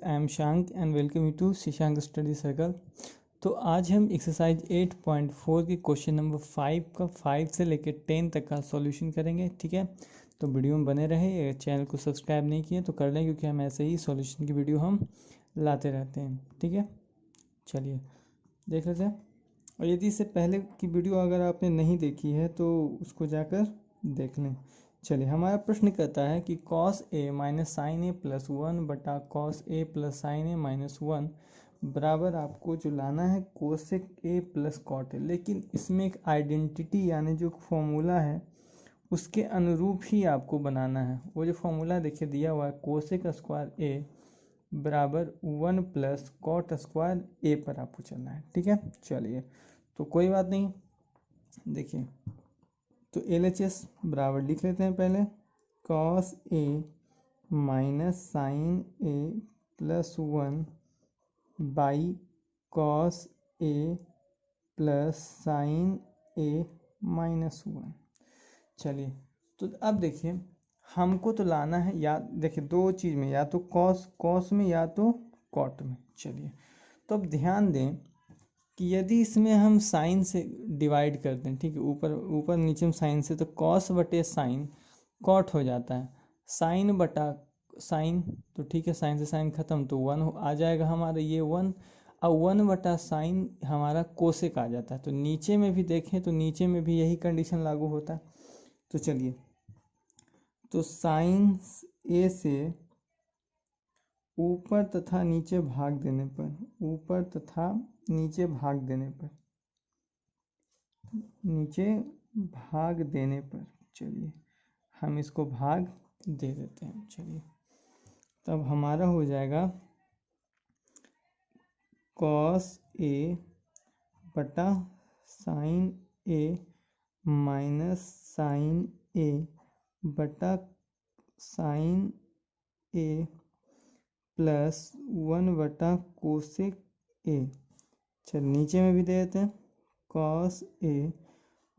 I am Shashank and welcome you to Shashank study circle. तो आज हम एक्सरसाइज 8.4 के क्वेश्चन नंबर 5 का 5 से लेकर 10 तक का सॉल्यूशन करेंगे। ठीक है, तो वीडियो में बने रहे। चैनल को सब्सक्राइब नहीं किए तो कर लें, क्योंकि हम ऐसे ही सॉल्यूशन की वीडियो हम लाते रहते हैं। ठीक है, चलिए देख लेते हैं। और यदि इससे पहले की वीडियो अगर आपने नहीं देखी है तो उसको जाकर देख लें। चलिए, हमारा प्रश्न कहता है कि cos a minus sine A plus 1 बटा cos a plus sine A minus 1 बराबर आपको जो लाना है cosec a plus cot A. लेकिन इसमें एक आइडेंटिटी यानी जो फॉर्मूला है उसके अनुरूप ही आपको बनाना है। वो जो फॉर्मूला देखिए दिया हुआ है, कोसेक स्क्वायर a बराबर 1 प्लस कॉट स्क्वायर a पर आपको चलना है। ठीक है, चलिए तो कोई बात नहीं। देखिए, तो LHS बराबर लिख लेते हैं पहले, cos a minus sine a plus 1 by cos a plus sine a minus 1। चलिए, तो अब देखिए हमको तो लाना है, या देखिए दो चीज़ में, या तो कॉस में या तो कॉट में। चलिए, तो अब ध्यान दें कि यदि इसमें हम साइन से डिवाइड करते हैं, ठीक है, ऊपर नीचे में साइन से, तो कॉस बटे साइन कॉट हो जाता है, साइन बटा साइन, तो ठीक है, साइन से साइन खत्म, तो 1 आ जाएगा हमारा ये 1। अब 1 बटा साइन हमारा कोसेक आ जाता है। तो नीचे में भी देखें तो नीचे में भी यही कंडीशन लागू होता है। तो चलिए, तो साइन ए से ऊपर तथा नीचे भाग देने पर, ऊपर तथा नीचे भाग देने पर, नीचे भाग देने पर, चलिए हम इसको भाग दे देते हैं। चलिए, तब हमारा हो जाएगा cos a बटा sine a minus sine a बटा साइन a प्लस 1 बटा कोसेक a। चल नीचे में भी दे देते हैं, cos a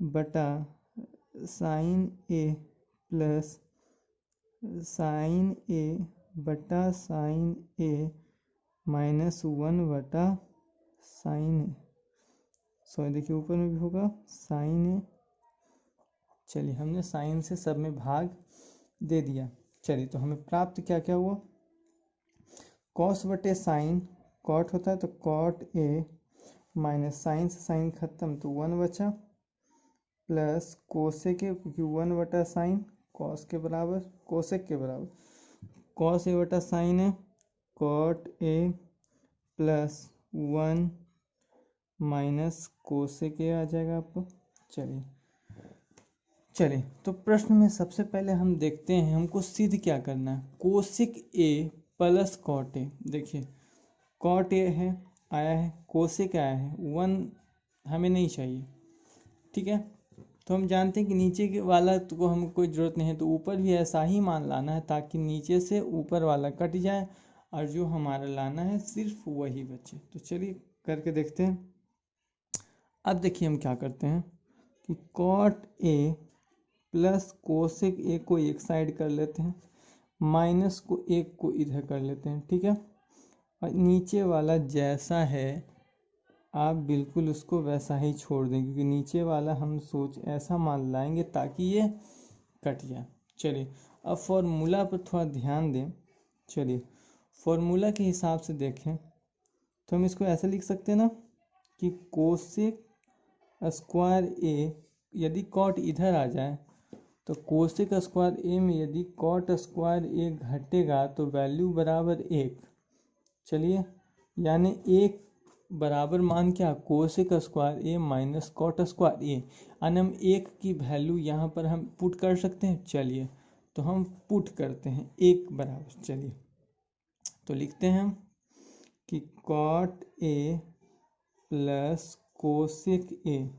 बटा sine a plus sine a बटा साइन a माइनस 1 बटा साइन a। सॉरी, देखिए ऊपर में भी होगा साइन a। चलिए, हमने साइन से सब में भाग दे दिया। चलिए, तो हमें प्राप्त क्या क्या हुआ, कॉस बटे साइन कॉट होता है, तो कॉट ए माइनस साइन से साइन खत्म, तो 1 बचा, प्लस कोसेक के, क्योंकि 1 बटा साइन कॉस के बराबर, कोसेक के बराबर, कॉस ए बटा साइन है, cot A plus 1 minus cosec a आ जाएगा आपको। चलिए, तो प्रश्न में सबसे पहले हम देखते हैं हमको सिद्ध क्या करना है, cosec A plus cot A. देखिए कॉट ए है आया है, कोसेक आया है, 1 हमें नहीं चाहिए। ठीक है, तो हम जानते हैं कि नीचे के वाला को हमें कोई ज़रूरत नहीं है, तो ऊपर भी ऐसा ही मान लाना है ताकि नीचे से ऊपर वाला कट जाए और जो हमारा लाना है सिर्फ वही बचे। तो चलिए करके देखते हैं। अब देखिए हम क्या करते हैं कि cot A plus cosec A को एक साइड कर लेते हैं, माइनस को एक को इधर कर लेते हैं। ठीक है, और नीचे वाला जैसा है आप बिल्कुल उसको वैसा ही छोड़ दें, क्योंकि नीचे वाला हम ऐसा मान लाएंगे ताकि ये कट जाए। चलिए, अब फॉर्मूला पर थोड़ा ध्यान दें। चलिए, फॉर्मूला के हिसाब से देखें तो हम इसको ऐसे लिख सकते हैं ना कि कोसेक स्क्वायर ए, यदि कॉट इधर आ जाए तो कोसेक स्क्वायर ए में यदि कॉट स्क्वायर ए घटेगा तो वैल्यू बराबर 1। चलिए, यानी 1 बराबर मान क्या, कोसेक स्क्वायर ए माइनस कॉट स्क्वायर ए, यानी हम 1 की वैल्यू यहाँ पर हम पुट कर सकते हैं। चलिए, तो हम पुट करते हैं 1 बराबर। चलिए, तो लिखते हैं कि कॉट ए प्लस कोसेक ए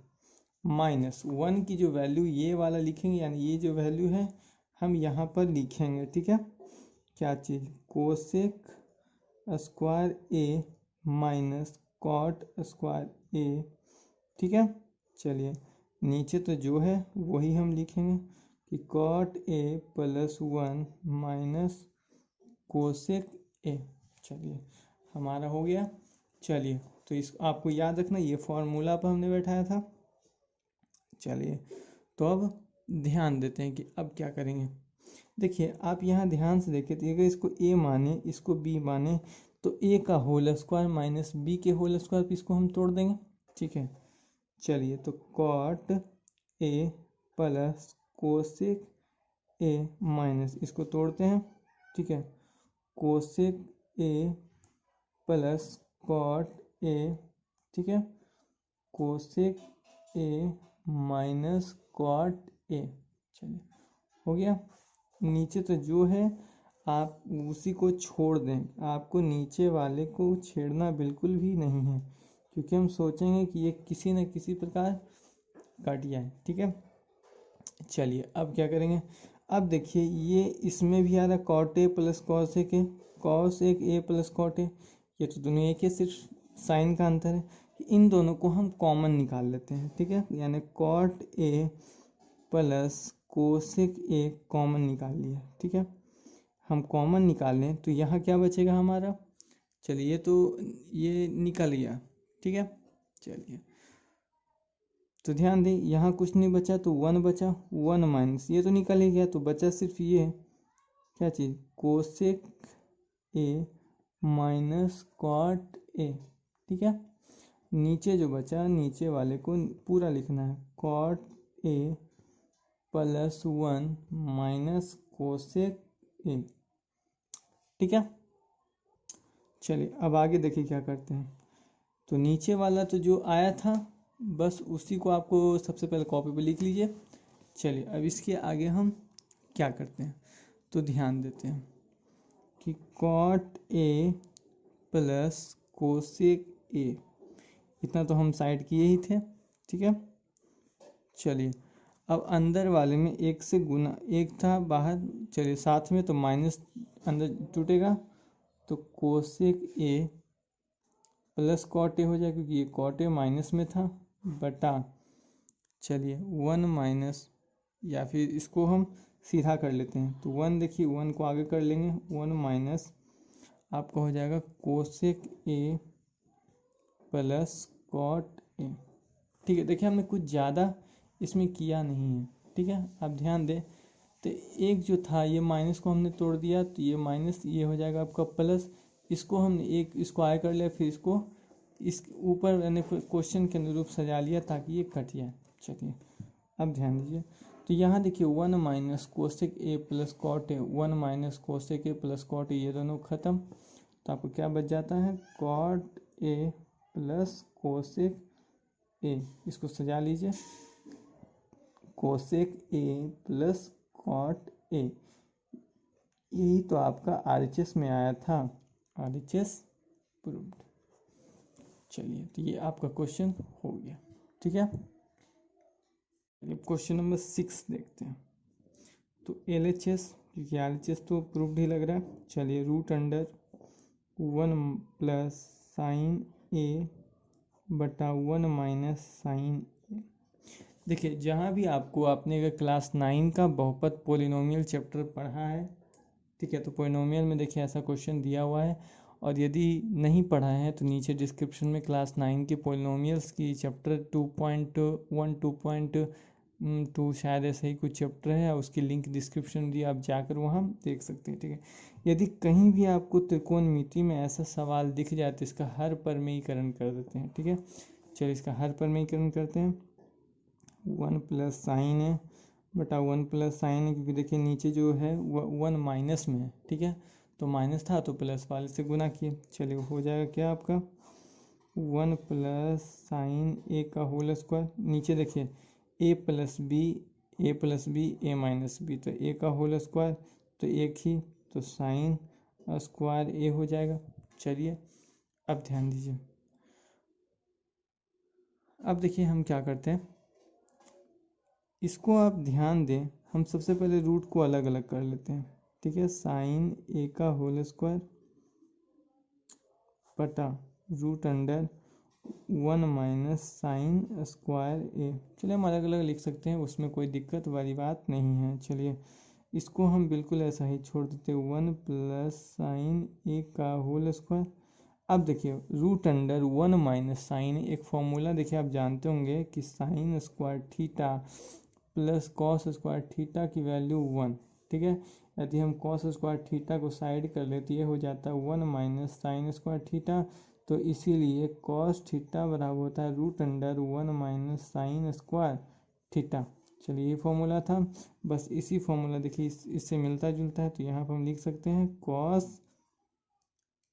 माइनस 1 की जो वैल्यू ये वाला लिखेंगे, यानी ये जो वैल्यू है हम यहाँ पर लिखेंगे। ठीक है, क्या चीज़, कोसेक स्क्वायर ए माइनस कॉट स्क्वायर ए। ठीक है, चलिए नीचे तो जो है वही हम लिखेंगे कि cot A plus 1 minus cosec A. चलिए हमारा हो गया। चलिए तो इस आपको याद रखना ये फॉर्मूला पर हमने बैठाया था। चलिए तो अब ध्यान देते हैं कि अब क्या करेंगे। देखिए आप यहाँ ध्यान से देखिए, तो अगर इसको ए माने इसको बी माने तो ए का होल स्क्वायर माइनस बी के होल स्क्वायर पे इसको हम तोड़ देंगे। ठीक है, चलिए तो कॉट ए प्लस कोसेक ए माइनस इसको तोड़ते हैं। ठीक है, कोसेक ए प्लस कॉट ए, ठीक है, cosec A minus cot A. चलिए हो गया। नीचे तो जो है आप उसी को छोड़ दें, आपको नीचे वाले को छेड़ना बिल्कुल भी नहीं है, क्योंकि हम सोचेंगे कि ये किसी न किसी प्रकार कट जाए। ठीक है, चलिए अब क्या करेंगे। अब देखिए ये इसमें भी आ रहा है कॉट ए प्लस कॉस एक ए, कॉस एक ए प्लस कॉट ए, ये तो दोनों एक ही, सिर्फ साइन का अंतर है। इन दोनों को हम कॉमन निकाल लेते हैं। ठीक है, यानी cot A plus cosec A common निकाल लिया। ठीक है, हम कॉमन निकाल लें तो यहाँ क्या बचेगा हमारा। चलिए तो ये निकल गया। ठीक है, चलिए तो ध्यान दें यहाँ कुछ नहीं बचा तो वन बचा, वन माइनस ये तो निकल ही गया, तो बचा सिर्फ ये क्या चीज़, कोसेक ए माइनस कॉट ए। ठीक है, नीचे जो बचा नीचे वाले को पूरा लिखना है, cot A plus one minus cosec A. ठीक है, चलिए अब आगे देखिए क्या करते हैं। तो नीचे वाला तो जो आया था बस उसी को आपको सबसे पहले कॉपी पे लिख लीजिए। चलिए अब इसके आगे हम क्या करते हैं, तो ध्यान देते हैं कि cot A plus cosec A, इतना तो हम साइड किए ही थे। ठीक है, चलिए अब अंदर वाले में एक से गुना, एक था बाहर, चलिए साथ में तो माइनस अंदर टूटेगा, तो cosec A plus cot A हो जाए, क्योंकि ये कॉट ए माइनस में था, बटा चलिए वन माइनस, या फिर इसको हम सीधा कर लेते हैं तो वन, देखिए वन को आगे कर लेंगे, वन माइनस आपका हो जाएगा कोसेक ए प्लस कॉट ए। ठीक है, देखिए हमने कुछ ज़्यादा इसमें किया नहीं है। ठीक है, आप ध्यान दें तो एक जो था ये माइनस को हमने तोड़ दिया, तो ये माइनस ये हो जाएगा आपका प्लस, इसको हमने एक इसको आगे कर लिया, फिर इसको इस ऊपर यानी क्वेश्चन के अनुरूप सजा लिया ताकि ये कट जाए। चलिए अब ध्यान दीजिए, तो यहाँ देखिए one minus cosec A plus cot A, one minus cosec A plus cot A, ये दोनों खत्म, तो आपको क्या बच जाता है, cot A plus cosec A, इसको सजा लीजिए, cosec A plus cot A, यही तो आपका आरएचएस में आया था, आरएचएस प्रूव्ड। चलिए तो ये आपका क्वेश्चन हो गया। ठीक है, क्वेश्चन नंबर 6 देखते हैं। तो एलएचएस, क्योंकि आरएचएस तो प्रूव्ड ही लग रहा है, चलिए root under one plus sine a बटा वन माइनस साइन। देखिए जहाँ भी आपको आपने अगर क्लास 9 का बहुपद पोलिनोमियल चैप्टर पढ़ा है, ठीक है, तो पोलिनोमियल में देखिए ऐसा क्वेश्चन दिया हुआ है, और यदि नहीं पढ़ा है तो नीचे डिस्क्रिप्शन में क्लास 9 के पोलिनोमियल्स की चैप्टर 2.1 2.2 शायद ऐसे ही कुछ चैप्टर है, उसकी लिंक डिस्क्रिप्शन दी, आप जाकर वहाँ देख सकते हैं। ठीक है, यदि कहीं भी आपको त्रिकोणमिति में ऐसा सवाल दिख जाए तो इसका हर परमेयीकरण कर देते हैं। ठीक है, चलिए इसका हर परमेयीकरण करते हैं, वन प्लस साइन है बटा वन प्लस साइन है, क्योंकि देखिए नीचे जो है वन माइनस में है। ठीक है, तो माइनस था तो प्लस वाले से गुना किए, चलिए हो जाएगा क्या आपका वन प्लस साइन ए का होल स्क्वायर, नीचे देखिए ए प्लस बी ए माइनस बी, तो ए का होल स्क्वायर तो एक ही, तो साइन स्क्वायर ए हो जाएगा। चलिए अब ध्यान दीजिए, अब देखिए हम क्या करते हैं, इसको आप ध्यान दें, हम सबसे पहले रूट को अलग अलग कर लेते हैं। ठीक है, साइन ए का होल स्क्वायर बटा root under one minus sine square a, चलिए हम अलग अलग लिख सकते हैं, उसमें कोई दिक्कत वाली बात नहीं है। चलिए इसको हम बिल्कुल ऐसा ही छोड़ देते, 1 प्लस साइन ए का होल स्क्वायर। अब देखिए रूट अंडर 1 माइनस साइन, एक फॉर्मूला देखिए आप जानते होंगे कि sine square theta plus cos square theta की वैल्यू 1, ठीक है। यदि हम कॉस स्क्वायर थीटा को साइड कर लेते ये हो जाता है 1 माइनस साइन स्क्वायर थीटा, तो इसीलिए कॉस थीटा बराबर होता है root under 1 minus sine square theta. चलिए ये फॉर्मूला था, बस इसी फॉर्मूला देखिए इससे मिलता जुलता है, तो यहाँ पर हम लिख सकते हैं कॉस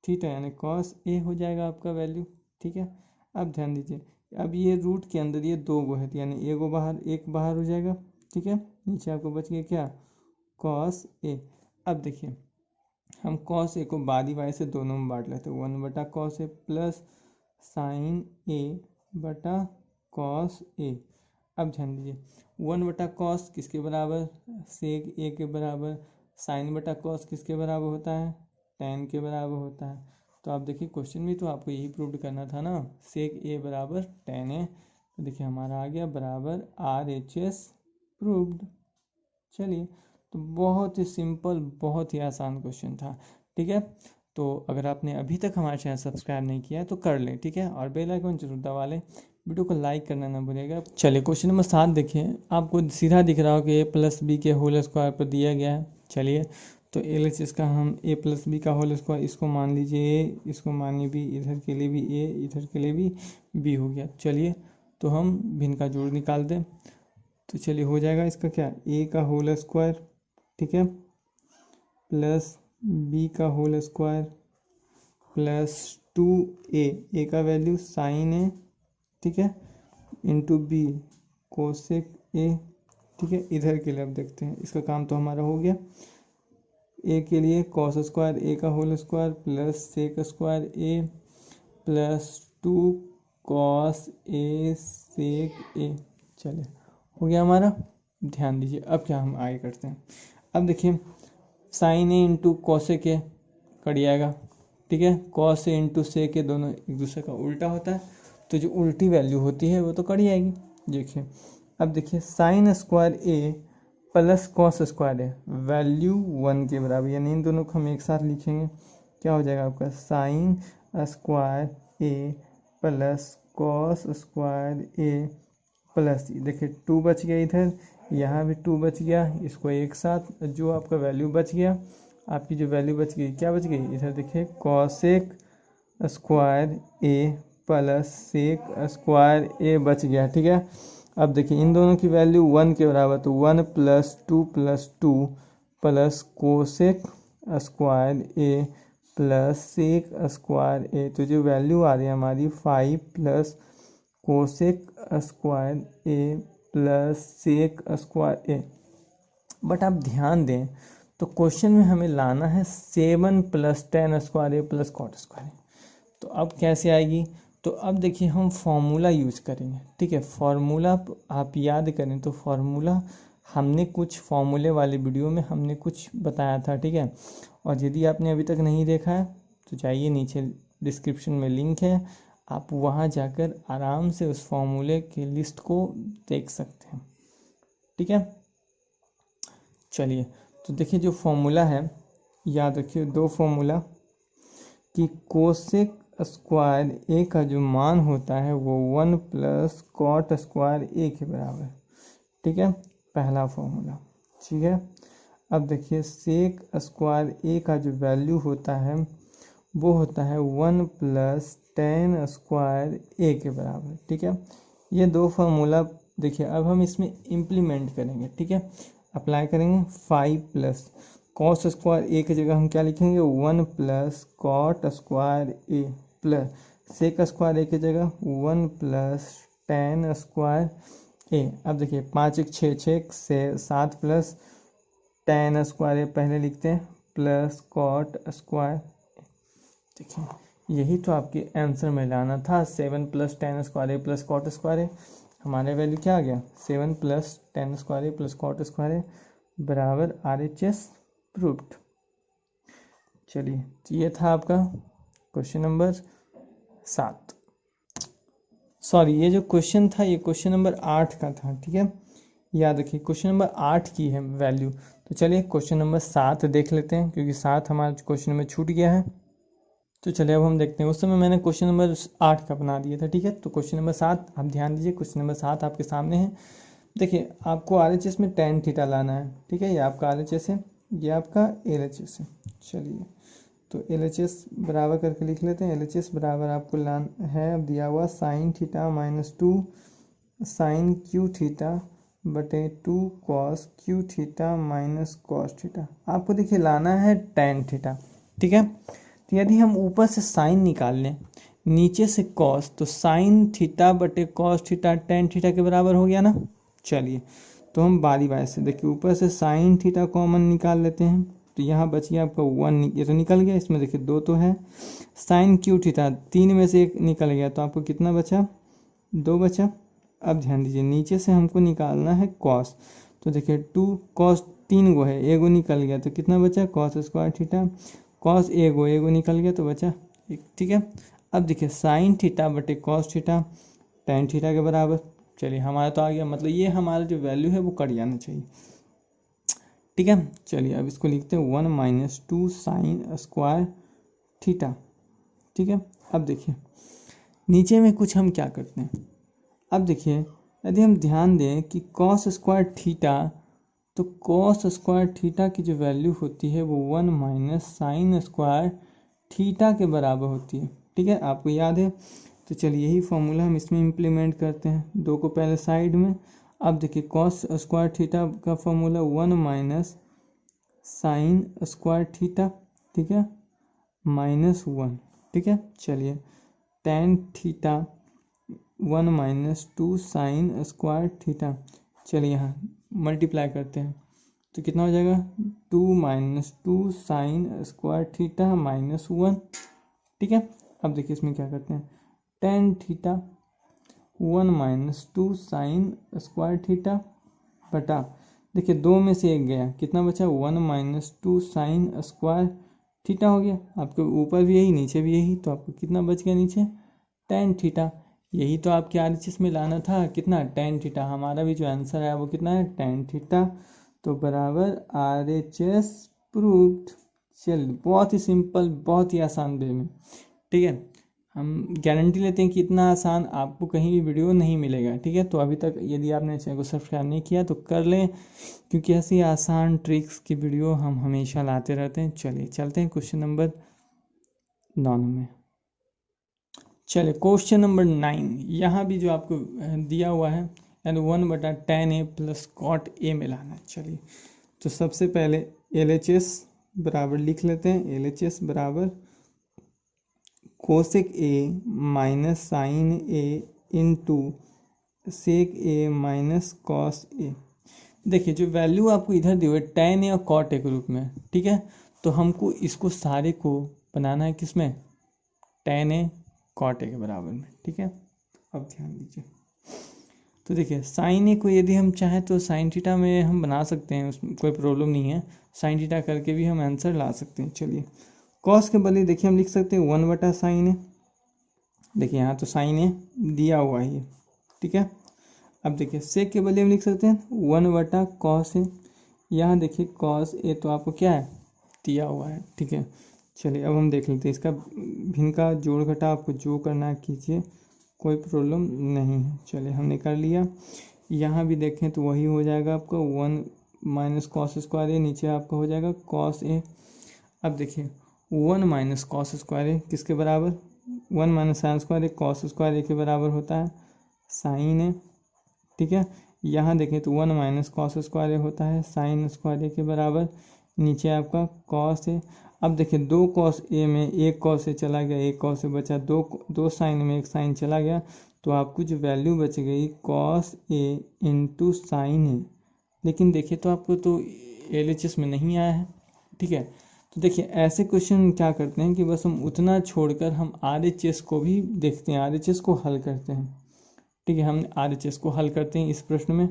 थीटा यानी कॉस ए हो जाएगा आपका वैल्यू, ठीक है। अब ध्यान दीजिए, अब ये रूट के अंदर ये दो गो है यानी एक बाहर हो जाएगा, ठीक है। नीचे आपको बच गया क्या, कॉस ए। अब देखिए हम कॉस ए को बारी बारी से दोनों में बांट लेते हैं, 1 बटा cos A plus sine a बटा कॉस ए। अब ध्यान दीजिए 1 बटा कॉस किसके बराबर, सेक ए के बराबर, साइन बटा कॉस किसके बराबर होता है, टेन के बराबर होता है। तो आप देखिए क्वेश्चन में तो आपको यही प्रूव करना था ना, सेक ए बराबर टेन है, तो देखिए हमारा आ गया बराबर RHS प्रूव्ड। चलिए तो बहुत ही सिंपल बहुत ही आसान क्वेश्चन था, ठीक है। तो अगर आपने अभी तक हमारा चैनल सब्सक्राइब नहीं किया है तो कर लें, ठीक है, और बेल आइकन जरूर दबा लें, वीडियो को लाइक करना ना भूलिएगा। चलिए क्वेश्चन नंबर 7 देखिए, आपको सीधा दिख रहा हो कि a प्लस बी के होल स्क्वायर पर दिया गया है। चलिए तो LHS का हम a प्लस बी का होल स्क्वायर, इसको मान लीजिए a, इसको मानिए b, इधर के लिए भी a, इधर के लिए भी b हो गया। चलिए तो हम भिन्न का जोड़ निकाल दें, तो चलिए हो जाएगा इसका क्या, a का होल स्क्वायर, ठीक है, प्लस b का whole square plus 2a, a का वैल्यू साइन ए, ठीक है, इंटू बी कोसेक ए, ठीक है। इधर के लिए अब देखते हैं, इसका काम तो हमारा हो गया। ए के लिए कॉस स्क्वायर ए का whole square plus sec square a plus 2 cos a sec a. चलिए हो गया हमारा। ध्यान दीजिए अब क्या हम आगे करते हैं। अब देखिए sine A into cosec A cut जाएगा, ठीक है, कॉस ए इंटू सेक ए दोनों एक दूसरे का उल्टा होता है, तो जो उल्टी वैल्यू होती है वो तो कट जाएगी। देखिए अब देखिए sign square a plus cos square A value 1 के बराबर, यानी इन दोनों को हम एक साथ लिखेंगे, क्या हो जाएगा आपका sign square a plus cos square a plus, देखिए 2 बच गया इधर, यहाँ भी 2 बच गया, इसको एक साथ जो आपका वैल्यू बच गया, आपकी जो वैल्यू बच गई क्या बच गई, इधर देखिए cosec square a plus sec square ए बच गया, ठीक है। अब देखिए इन दोनों की वैल्यू 1 के बराबर, तो 1 plus two plus cosec square a plus sec square a, तो जो वैल्यू आ रही है हमारी 5 plus cosec square a plus sec square a. But आप ध्यान दें तो क्वेश्चन में हमें लाना है 7 plus ten square a plus cot square a, तो अब कैसे आएगी, तो अब देखिए हम फॉर्मूला यूज करेंगे, ठीक है। फॉर्मूला आप याद करें तो फॉर्मूला हमने कुछ फॉर्मूले वाले वीडियो में हमने कुछ बताया था, ठीक है। और यदि आपने अभी तक नहीं देखा है तो जाइए नीचे डिस्क्रिप्शन में लिंक है, आप वहाँ जाकर आराम से उस फॉर्मूले के लिस्ट को देख सकते हैं, ठीक है। चलिए तो देखिए जो फॉर्मूला है याद रखिए, दो फॉर्मूला कि कोसेक स्क्वायर ए का जो मान होता है वो 1 प्लस कॉट स्क्वायर ए के बराबर, ठीक है, पहला फॉर्मूला, ठीक है। अब देखिए सेक स्क्वायर ए का जो वैल्यू होता है वो होता है 1 प्लस टेन स्क्वायर ए के बराबर, ठीक है। ये दो फार्मूला देखिए अब हम इसमें इम्प्लीमेंट करेंगे, ठीक है, अप्लाई करेंगे। 5 प्लस कॉस स्क्वायर ए की जगह हम क्या लिखेंगे, 1 plus cot square a plus sec square ए की जगह 1 प्लस टेन स्क्वायर ए। अब देखिए 5 1 6 6 से 7 प्लस टेन स्क्वायर ए पहले लिखते हैं प्लस कॉट स्क्वायर, देखिए यही तो आपके आंसर में लाना था, 7 plus ten square a plus cot square ए। हमारे वैल्यू क्या आ गया, 7 plus ten square a plus cot square ए बराबर RHS प्रूव्ड। चलिए तो ये था आपका क्वेश्चन नंबर 7, सॉरी ये जो क्वेश्चन था ये क्वेश्चन नंबर 8 का था, ठीक है। याद रखिए क्वेश्चन नंबर 8 की है वैल्यू, तो चलिए क्वेश्चन नंबर 7 देख लेते हैं, क्योंकि 7 हमारा क्वेश्चन नंबर छूट गया है। तो चलिए अब हम देखते हैं। उस समय मैंने क्वेश्चन नंबर 8 का बना दिया था, ठीक है। तो क्वेश्चन नंबर 7 आप ध्यान दीजिए, क्वेश्चन नंबर 7 आपके सामने है। देखिए आपको RHS में tan थीटा लाना है, ठीक है। ये आपका RHS है, ये आपका LHS है। चलिए तो LHS बराबर करके लिख लेते हैं। LHS बराबर आपको लाना है, अब दिया हुआ sine theta -2 sine cube theta बटे 2 cos cube theta minus cos theta. आपको देखिए लाना है tan थीटा, ठीक है। तो यदि हम ऊपर से साइन निकाल लें, नीचे से कॉस, तो साइन थीटा बटे कॉस थीटा tan थीटा के बराबर हो गया ना। चलिए तो हम बारी बारी से देखिए, ऊपर से साइन थीटा कॉमन निकाल लेते हैं। तो यहाँ बच गया आपका 1, ये तो निकल गया, इसमें देखिए 2 तो है। साइन क्यू थीटा 3 में से 1 निकल गया, तो आपको कितना बचा, 2 बचा। अब ध्यान दीजिए नीचे से हमको निकालना है कॉस। तो देखिए 2 कॉस 3 गो है, एगो निकल गया, तो कितना बचा, कॉस स्क्वायर थीटा। कॉस एगो निकल गया तो बचा 1, ठीक है। अब देखिए साइन थीटा बटे कॉस थीटा tan थीटा के बराबर। चलिए हमारा तो आ गया, मतलब ये हमारा जो वैल्यू है वो कट जाना चाहिए, ठीक है। चलिए अब इसको लिखते हैं 1 - 2 साइन स्क्वायर थीटा, ठीक है। अब देखिए नीचे में कुछ हम क्या करते हैं। अब देखिए यदि हम ध्यान दें कि कॉस स्क्वायर थीटा, तो कॉस स्क्वायर थीटा की जो वैल्यू होती है वो 1 - साइन स्क्वायर थीटा के बराबर होती है, ठीक है। आपको याद है। तो चलिए यही फॉर्मूला हम इसमें इम्प्लीमेंट करते हैं, 2 को पहले साइड में। अब देखिए कॉस स्क्वायर थीटा का फॉर्मूला 1 - साइन स्क्वायर थीटा, ठीक है, -1, ठीक है। चलिए tan theta 1 - 2 sign square theta. चलिए यहाँ मल्टीप्लाई करते हैं, तो कितना हो जाएगा, 2 - 2 साइन स्क्वायर थीटा -1, ठीक है। अब देखिए इसमें क्या करते हैं, tan theta 1 - 2 sign square theta बटा, देखिए 2 में से 1 गया, कितना बचा, 1 - 2 साइन स्क्वायर थीटा हो गया। आपके ऊपर भी यही, नीचे भी यही, तो आपको कितना बच गया नीचे, tan थीटा। यही तो आपके RHS में लाना था, कितना, tan थीटा। हमारा भी जो आंसर है वो कितना है, tan थीटा। तो बराबर RHS प्रूव्ड। चलिए बहुत ही सिंपल, बहुत ही आसान वे में, ठीक है। हम गारंटी लेते हैं कि इतना आसान आपको कहीं भी वीडियो नहीं मिलेगा, ठीक है। तो अभी तक यदि आपने चैनल को सब्सक्राइब नहीं किया तो कर लें, क्योंकि ऐसी आसान ट्रिक्स की वीडियो हम हमेशा लाते रहते हैं। चलिए चलते हैं क्वेश्चन नंबर 9 में। चलिए क्वेश्चन नंबर 9, यहाँ भी जो आपको दिया हुआ है, यानी 1/tan A plus cot A में लाना है। चलिए तो सबसे पहले LHS बराबर लिख लेते हैं। LHS बराबर cosec A minus sine A into sec A minus cos A। देखिए जो वैल्यू आपको इधर दी हुई है tan A और cot A के रूप में, ठीक है। तो हमको इसको सारे को बनाना है किस में, tan A cot A के बराबर में, ठीक है। अब ध्यान दीजिए, तो देखिए साइन ए को यदि हम चाहें तो साइन थीटा में हम बना सकते हैं, उसमें कोई प्रॉब्लम नहीं है। साइन थीटा करके भी हम आंसर ला सकते हैं। चलिए कॉस के बदले देखिए हम लिख सकते हैं 1/sin ए। देखिए यहाँ तो साइन ए दिया हुआ है ये, ठीक है। अब देखिए सेक के बदले हम लिख सकते हैं 1/cos ए। यहाँ देखिए cos ए तो आपको क्या है, दिया हुआ है, ठीक है। चलिए अब हम देख लेते हैं इसका भिन्न का जोड़ घटा, आपको जो करना है कीजिए, कोई प्रॉब्लम नहीं है। चलिए हमने कर लिया। यहाँ भी देखें तो वही हो जाएगा आपका 1 - cos स्क्वायर ए, नीचे आपका हो जाएगा cos ए। अब देखिए 1 - cos स्क्वायर ए किसके बराबर, 1 - sin स्क्वायर ए cos स्क्वायर ए के बराबर होता है साइन ए, ठीक है। यहाँ देखें तो 1 - cos स्क्वायर ए होता है साइन स्क्वायर ए के बराबर, नीचे आपका cos ए। अब देखिए 2 cos ए में 1 cos ए चला गया, 1 cos ए बचा, 2 साइन में 1 साइन चला गया, तो आपको जो वैल्यू बच गई cos ए इंटू साइन ए। लेकिन देखिए तो आपको तो LHS में नहीं आया है, ठीक है। तो देखिए ऐसे क्वेश्चन क्या करते हैं कि बस हम उतना छोड़कर हम RHS को भी देखते हैं, RHS को हल करते हैं, ठीक है। हम RHS को हल करते हैं इस प्रश्न में।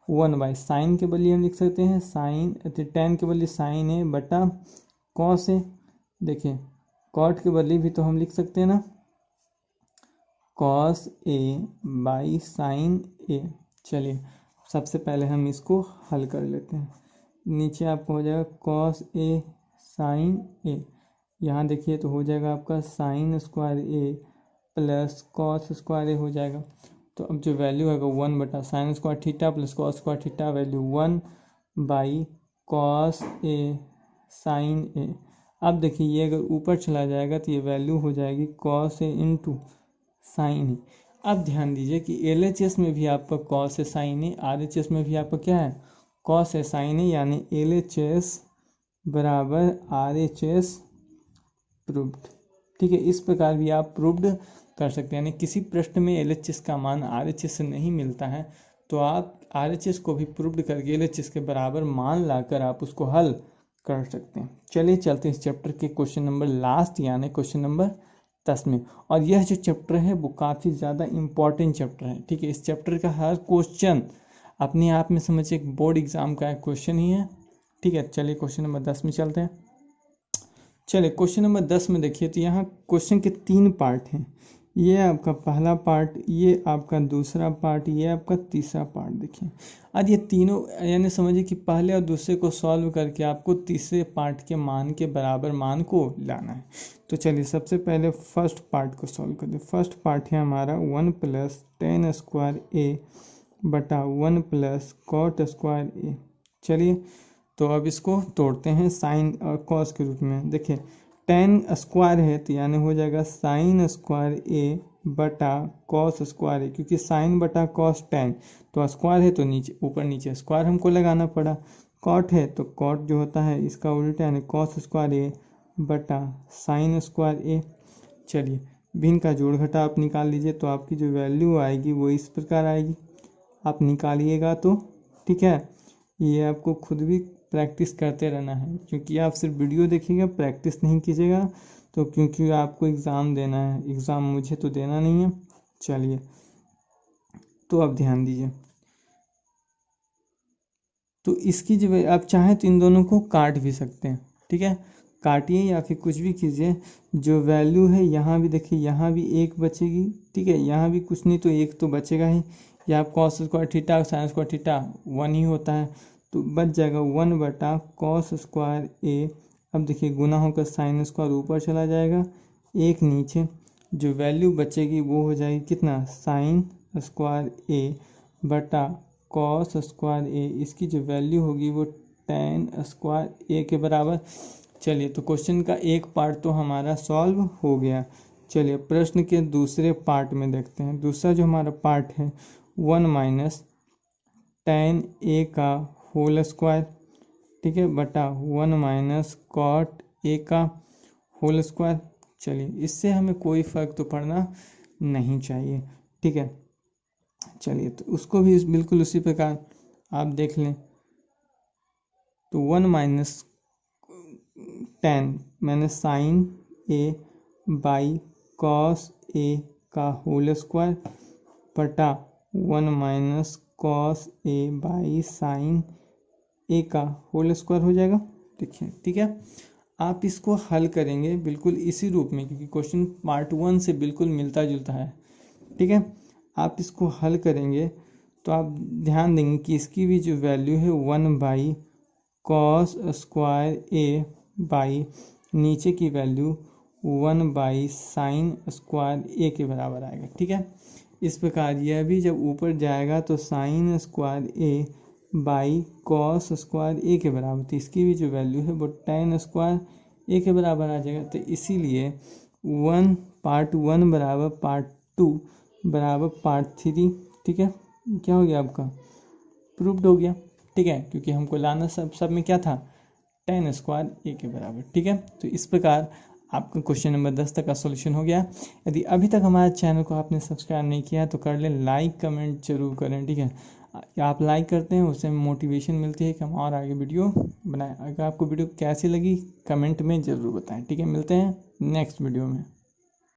1/sin के बदले हम लिख सकते हैं साइन, tan के बदले साइन ए बटा cos ए। देखिए cot के बदले भी तो हम लिख सकते हैं ना, cos A बाई साइन ए। चलिए सबसे पहले हम इसको हल कर लेते हैं। नीचे आपका हो जाएगा कॉस ए साइन ए, यहाँ देखिए तो हो जाएगा आपका sign square a plus cos square ए हो जाएगा। तो अब जो वैल्यू आएगा 1/sin² plus cos² value 1/cos ए साइन ए। अब देखिए ये अगर ऊपर चला जाएगा तो ये वैल्यू हो जाएगी cos ए इंटू साइन ए। अब ध्यान दीजिए कि LHS में भी आपका cos ए साइन ए, RHS में भी आपका क्या है cos ए साइन ए, यानी LHS बराबर RHS प्रूव्ड। ठीक है, इस प्रकार भी आप प्रूव्ड कर सकते हैं। यानी किसी प्रश्न में LHS का मान RHS से नहीं मिलता है तो आप RHS को भी प्रूव्ड करके LHS के बराबर मान लाकर आप उसको हल कर सकते हैं। चलिए चलते हैं इस चैप्टर के क्वेश्चन नंबर लास्ट यानी क्वेश्चन नंबर 10 में। और यह जो चैप्टर है वो काफ़ी ज़्यादा इम्पॉर्टेंट चैप्टर है। ठीक है, इस चैप्टर का हर क्वेश्चन अपने आप में समझिए एक बोर्ड एग्जाम का एक क्वेश्चन ही है। ठीक है, चलिए क्वेश्चन नंबर 10 में चलते हैं। चलिए क्वेश्चन नंबर 10 में देखिए तो यहाँ क्वेश्चन के 3 पार्ट हैं। ये आपका पहला पार्ट, ये आपका दूसरा पार्ट, ये आपका तीसरा पार्ट। देखिए आज ये तीनों यानी समझिए कि पहले और दूसरे को सॉल्व करके आपको तीसरे पार्ट के मान के बराबर मान को लाना है। तो चलिए सबसे पहले फर्स्ट पार्ट को सॉल्व करते हैं। फर्स्ट पार्ट है हमारा 1 + tan² ए बटा 1 + cot² ए। चलिए तो अब इसको तोड़ते हैं साइन और कॉस के रूप में। देखिए tan² है तो यानी हो जाएगा sin² ए बटा cos² ए, क्योंकि साइन बटा कॉस tan, तो स्क्वायर है तो नीचे ऊपर नीचे स्क्वायर हमको लगाना पड़ा। कॉट है तो कॉट जो होता है इसका उल्टा यानी cos² ए बटा sin² ए। चलिए भिन्न का जोड़ घटा आप निकाल लीजिए तो आपकी जो वैल्यू आएगी वो इस प्रकार आएगी, आप निकालिएगा तो। ठीक है, ये आपको खुद भी प्रैक्टिस करते रहना है, क्योंकि आप सिर्फ वीडियो देखिएगा प्रैक्टिस नहीं कीजिएगा तो क्योंकि आपको एग्ज़ाम देना है, एग्ज़ाम मुझे तो देना नहीं है। चलिए तो अब ध्यान दीजिए, तो इसकी जो आप चाहें तो इन दोनों को काट भी सकते हैं। ठीक है, काटिए या फिर कुछ भी कीजिए। जो वैल्यू है यहाँ भी देखिए, यहाँ भी एक बचेगी। ठीक है, यहाँ भी कुछ नहीं तो एक तो बचेगा ही। या आप cos² sin² 1 ही होता है तो बच जाएगा 1/cos² ए। अब देखिए गुना होकर sin² ऊपर चला जाएगा, एक नीचे, जो वैल्यू बचेगी वो हो जाएगी कितना sin² ए बटा cos² ए। इसकी जो वैल्यू होगी वो tan² ए के बराबर। चलिए तो क्वेश्चन का एक पार्ट तो हमारा सॉल्व हो गया। चलिए प्रश्न के दूसरे पार्ट में देखते हैं। दूसरा जो हमारा पार्ट है 1 - tan ए का होल स्क्वायर, ठीक है, बटा 1 - cot ए का होल स्क्वायर। चलिए इससे हमें कोई फ़र्क तो पड़ना नहीं चाहिए। ठीक है, चलिए तो उसको भी बिल्कुल उसी प्रकार आप देख लें। तो 1 - tan मैंने sign A by cos A का होल स्क्वायर बटा 1 - cos A by sine a का होल स्क्वायर हो जाएगा। देखिए ठीक है, आप इसको हल करेंगे बिल्कुल इसी रूप में, क्योंकि क्वेश्चन पार्ट 1 से बिल्कुल मिलता जुलता है। ठीक है, आप इसको हल करेंगे तो आप ध्यान देंगे कि इसकी भी जो वैल्यू है 1/cos² ए बाई नीचे की वैल्यू 1/sin² ए के बराबर आएगा। ठीक है, इस प्रकार यह भी जब ऊपर जाएगा तो sin² ए बाई cos² ए के बराबर, तो इसकी भी जो वैल्यू है वो tan² ए के बराबर आ जाएगा। तो इसीलिए पार्ट 1 बराबर पार्ट 2 बराबर पार्ट 3। ठीक है, क्या हो गया आपका प्रूव्ड हो गया। ठीक है, क्योंकि हमको लाना सब में क्या था tan² ए के बराबर। ठीक है, तो इस प्रकार आपका क्वेश्चन नंबर 10 तक का सॉल्यूशन हो गया। यदि अभी तक हमारे चैनल को आपने सब्सक्राइब नहीं किया है तो कर लें, लाइक कमेंट जरूर करें। ठीक है, आप लाइक करते हैं उससे मोटिवेशन मिलती है कि हम और आगे वीडियो बनाएं। अगर आपको वीडियो कैसी लगी कमेंट में ज़रूर बताएं। ठीक है, मिलते हैं नेक्स्ट वीडियो में।